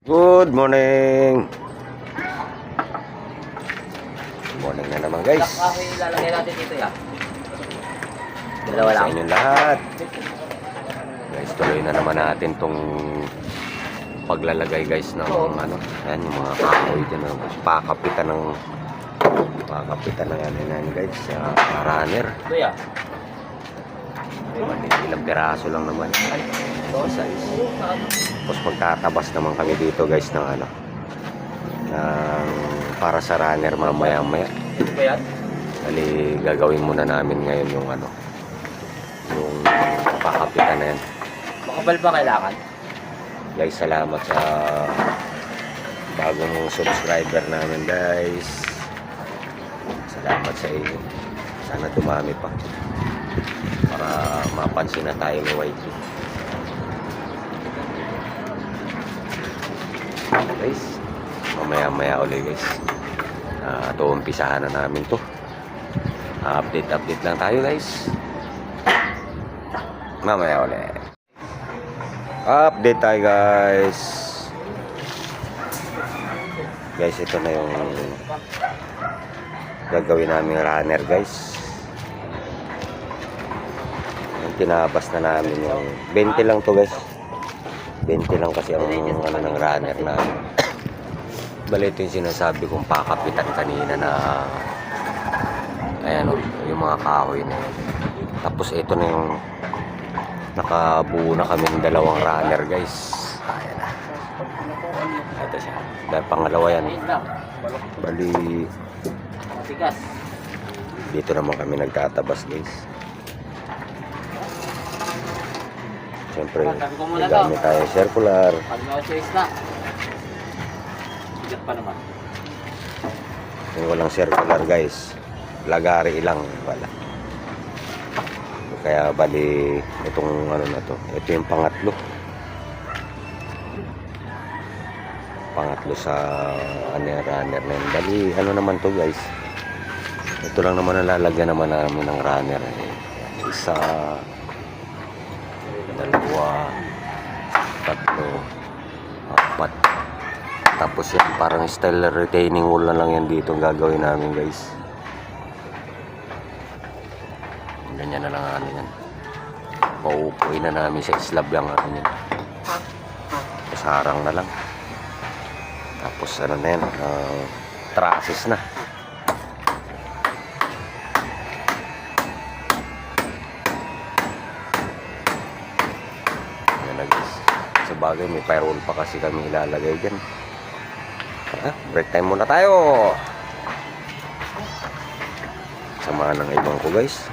Good morning. Good morning na naman guys. Kahoy ilalagay natin dito ya. Dalawa Sa lang. inyong lahat. Guys, tuloy na naman natin tong paglalagay guys ng ano, yan yung mga kahoy dyan, pakapitan ng ano yan guys, runner. Ito ya. Ilang piraso lang naman. Size. Tapos magtatabas naman kami dito guys ng ano, ng para sa runner mamaya-maya. Ito ba yan? Bali, gagawin muna namin ngayon yung ano, yung pakapitan na yan. Makapal ba kailangan? Guys, salamat sa bagong subscriber namin guys. Salamat sa inyo. Sana dumami pa para mapansin na tayo ni YT. Guys, mamaya ulit guys. Ito, umpisahan na namin to. Update lang tayo guys. Mamaya ulit. Update tayo guys. Guys, ito na yung gagawin namin runner guys. Yung tinabas na namin yung 20 lang to guys. 20 lang kasi ang ano ng runner na. Bali, ito yung sinasabi kong pakapitan kanina na ayan o, yung mga kahoy na yun. Tapos ito na yung nakabuo na kami ng dalawang runner guys. Ayan na. Ito siya. Dahil pangalawa yan. Bali, Tigas. dito naman kami nagtatabas guys. Siyempre, gamit tayo circular. Pag no choice na. Tigas pa naman. Kung walang circular guys, lagari ilang wala. Kaya bali itong ano na to, ito yung pangatlo sa ano, runner na yun. Bali ano naman to guys, ito lang naman ang lalagyan naman namin ng runner. Isa, dalawa, tatlo, apat. Tapos yan, parang style retaining wall na lang yan dito ang gagawin namin guys. Ganyan na lang ano yan. Pauupuin na namin sa slab lang ano yan. Tapos harang na lang. Tapos ano na yan, trusses na. Yan na guys. Sa bagay may firewall pa kasi kami ilalagay dyan. Break time muna tayo. Samahan ng ibang ko guys.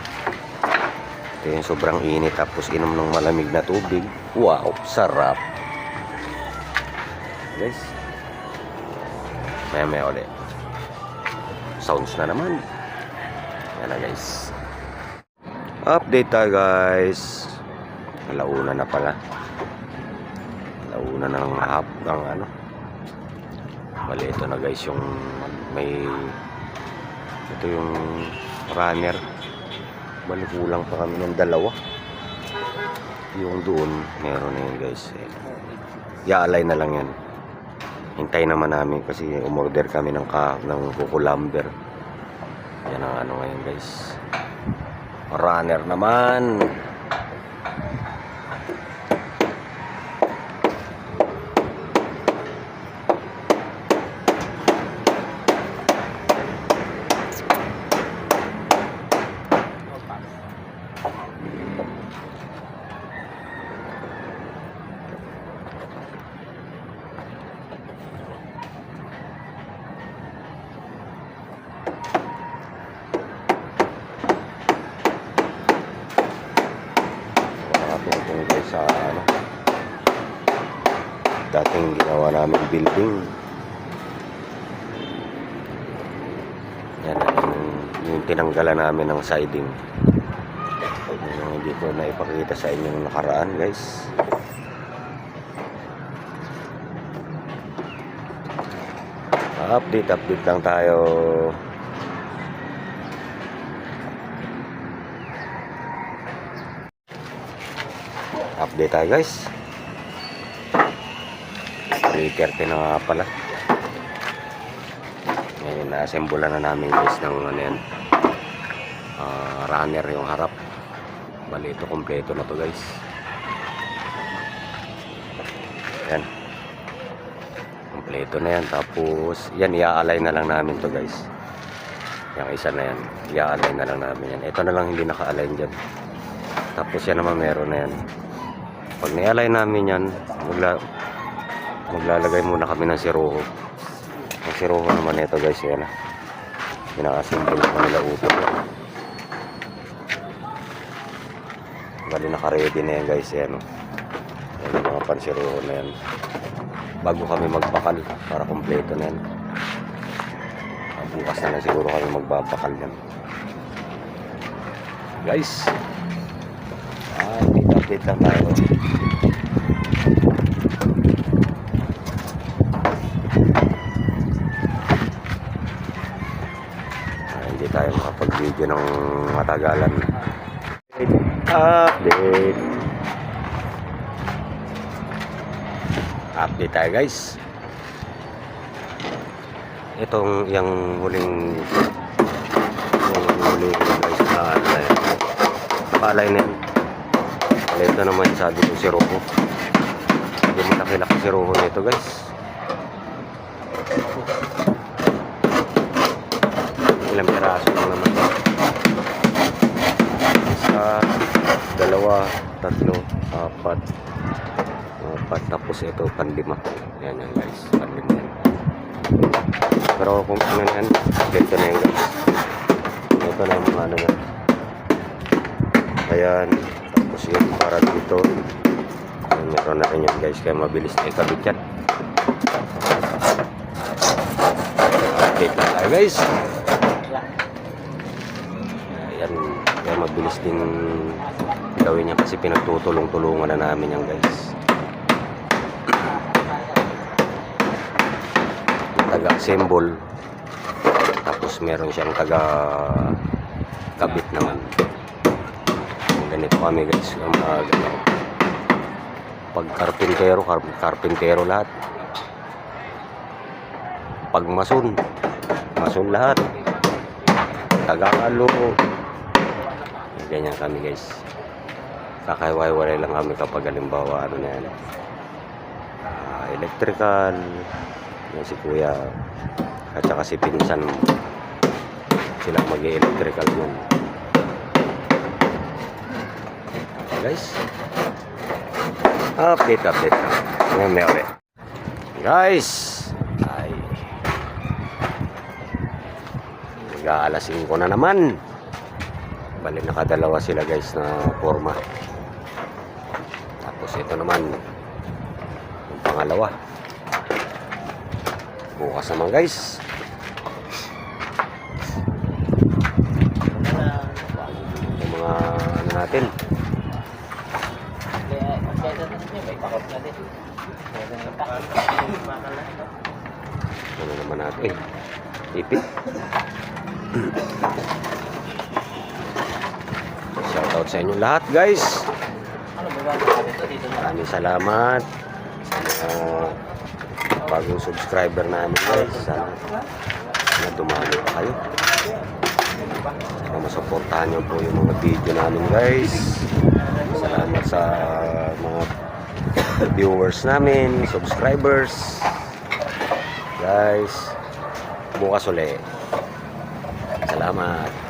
Ito yung sobrang init tapos inom ng malamig na tubig. Wow, sarap. Guys, maya ulit. Sounds na naman. Yan na guys. Update tayo guys. Alauna na pala. Alauna ng ano. Bali, ito na guys yung may ito yung runner. Bali, kulang pa kami ng dalawa. Yung doon meron na yun guys. I-alay na lang yan. Hintay naman namin kasi umorder kami ng kukulamber. Yan ang ano ngayon guys. Runner naman. Tungkol guys sa ano, dating ginawa namin building. Yan yung tinanggalan namin ng siding. Yung hindi ko na ipakita sa inyong nakaraan guys. Update lang tayo. Update tayo guys. 8:30 na nga pala. Ngayon, na-assemble na namin guys ng ano yan, runner yung harap. Bali, ito kompleto na to guys. Yan. Kompleto na yan. Tapos, yan, i-align na lang namin to guys. Yung isa na yan, i-align na lang namin yan. Ito na lang hindi naka-align dyan. Tapos yan naman meron na yan. Pag ni-align namin yan, maglalagay muna kami ng siroho. Ang siroho naman ito guys, yan. Pinaka-simple na kanila utol. Bali naka-ready na yan guys, yan. Yan yung mga pansiroho na yan. Bago kami magbakal, para kompleto na yan. Bukas na lang siguro kami magbabakal yan. Guys, update lang tayo. Hindi tayo makapag-video ng matagalan. Update tayo guys. Itong yung huling guys na palay na yan. Ito naman sabi ko siroho. Hindi malaki-laki siroho nito guys. Ilang piraso lang naman. Isa, dalawa, tatlo, apat, tapos ito panlima. Yan yan guys, panlima yan. Pero kung ano yan, ganito na yan guys. Ito na yung mga ano na. Ayan, tapos yun para dito. Ayan, meron na rin yan guys, kaya mabilis na ikabit yan. Update lang tayo guys. Ayan, kaya mabilis din gawin niya kasi pinagtutulong-tulungan na namin yan guys. Taga-assemble, tapos meron siyang taga-kabit naman. Ganito kami guys, pag karpintero lahat. Pag mason lahat. Taga-alo, ganyan kami guys. Kakaiwalay lang kami kapag halimbawa ano na yan, electrical. Yan si kuya at saka si pinsan, sila mag-electrical yun. Okay guys, update ngayon may ulit guys. Ay, mag-aalas 5 na naman. Bali nakadalawa sila guys na forma. Tapos ito naman yung pangalawa. Bukas naman guys. Yung mga ano natin. Ano naman natin? Ipit. Shoutout sa inyo lahat guys. Maraming salamat sa bagong subscriber namin guys. Sana dumami pa kayo. Sana masuportahan nyo po yung mga video namin guys. Salamat sa mga viewers namin, subscribers guys. Bukas ulit. Salamat.